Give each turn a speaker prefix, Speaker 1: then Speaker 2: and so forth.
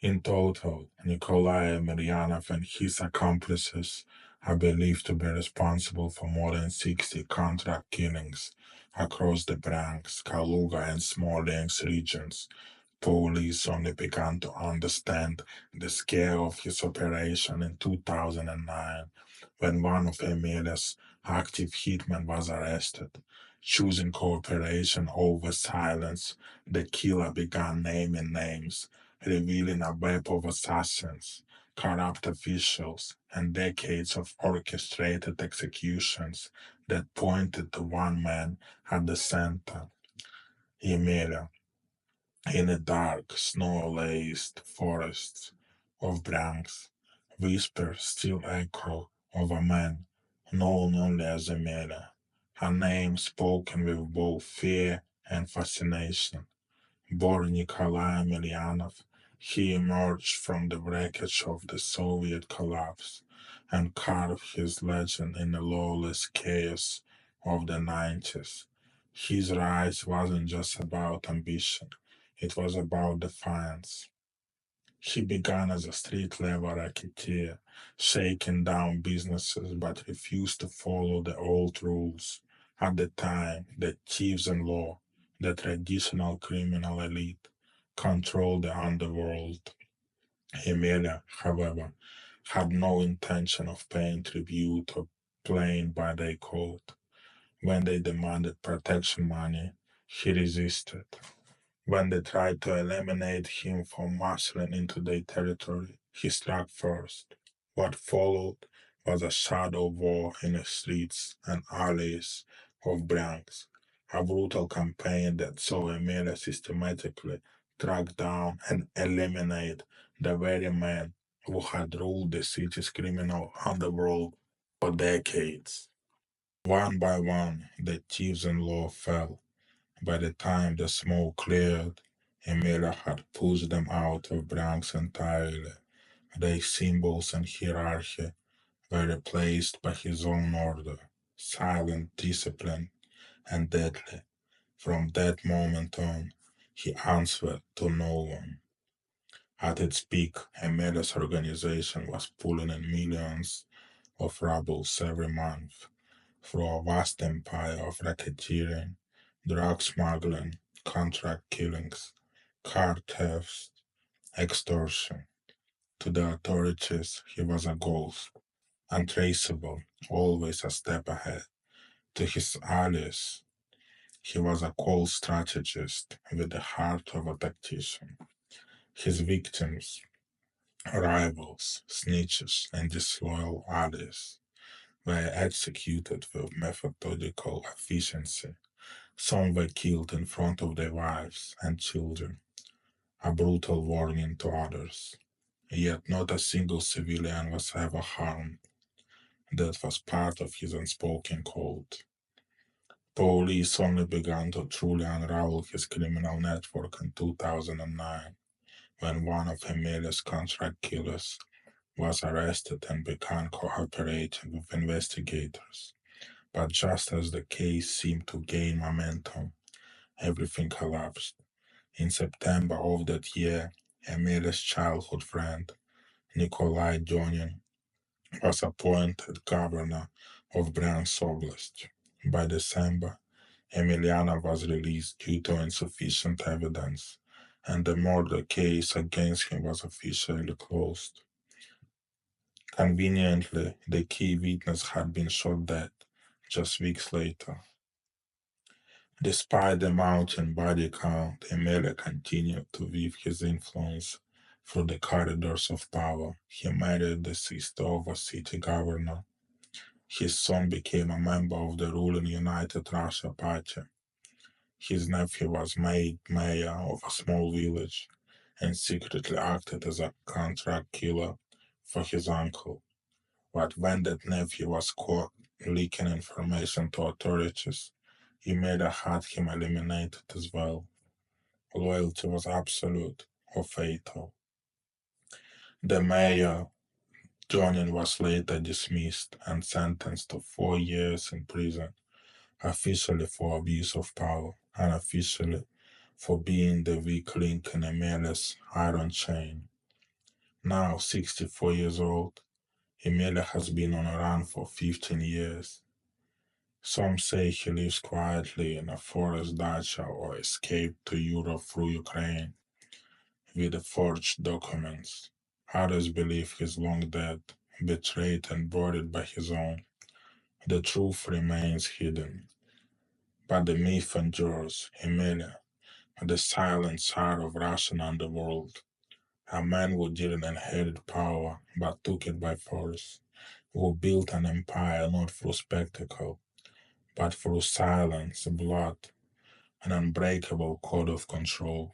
Speaker 1: In total, Nikolai Emelianov and his accomplices are believed to be responsible for more than 60 contract killings across the Bryansk, Kaluga, and Smolensk regions. Police only began to understand the scale of his operation in 2009 when one of Emelya's active hitmen was arrested. Choosing cooperation over silence, the killer began naming names, revealing a web of assassins, corrupt officials, and decades of orchestrated executions that pointed to one man at the center, Emele. In the dark, snow-laced forests of Bryansk, whispers still echo of a man known only as Emelya, her name spoken with both fear and fascination. Born Nikolai Emelianov, he emerged from the wreckage of the Soviet collapse and carved his legend in the lawless chaos of the 90s. His rise wasn't just about ambition, it was about defiance. He began as a street-level racketeer, shaking down businesses but refused to follow the old rules. At the time, the thieves in law, the traditional criminal elite, controlled the underworld. Emelya, however, had no intention of paying tribute or playing by their code. When they demanded protection money, he resisted. When they tried to eliminate him from muscling into their territory, he struck first. What followed was a shadow war in the streets and alleys of Bryansk, a brutal campaign that saw Emile systematically track down and eliminate the very men who had ruled the city's criminal underworld for decades. One by one, the thieves in law fell. By the time the smoke cleared, Emela had pushed them out of Bryansk entirely. Their symbols and hierarchy were replaced by his own order, silent, disciplined, and deadly. From that moment on, he answered to no one. At its peak, Emelia's organization was pulling in millions of rubles every month through a vast empire of racketeering, drug smuggling, contract killings, car thefts, extortion. To the authorities, he was a ghost, untraceable, always a step ahead. To his allies, he was a cold strategist with the heart of a tactician. His victims, rivals, snitches, and disloyal allies were executed with methodical efficiency. Some were killed in front of their wives and children, a brutal warning to others. Yet not a single civilian was ever harmed. That was part of his unspoken code. Police only began to truly unravel his criminal network in 2009, when one of Emelia's contract killers was arrested and began cooperating with investigators. But just as the case seemed to gain momentum, everything collapsed. In September of that year, Emelia's childhood friend, Nikolai Donin, was appointed governor of Bryansk Oblast. By December, Emeliana was released due to insufficient evidence, and the murder case against him was officially closed. Conveniently, the key witness had been shot dead just weeks later. Despite the mounting body count, Emele continued to weave his influence through the corridors of power. He married the sister of a city governor. His son became a member of the ruling United Russia Party. His nephew was made mayor of a small village and secretly acted as a contract killer for his uncle. But when that nephew was caught leaking information to authorities, Emele had him eliminated as well. Loyalty was absolute or fatal. The mayor, Jonin, was later dismissed and sentenced to 4 years in prison, officially for abuse of power, unofficially for being the weak link in Emelia's iron chain. Now 64 years old, Emelya has been on a run for 15 years. Some say he lives quietly in a forest dacha or escaped to Europe through Ukraine with forged documents. Others believe he's long dead, betrayed and buried by his own. The truth remains hidden. But the myth endures. Emmelia, the silent side of Russian underworld, a man who didn't inherit power but took it by force, who built an empire not through spectacle, but through silence, blood, an unbreakable code of control.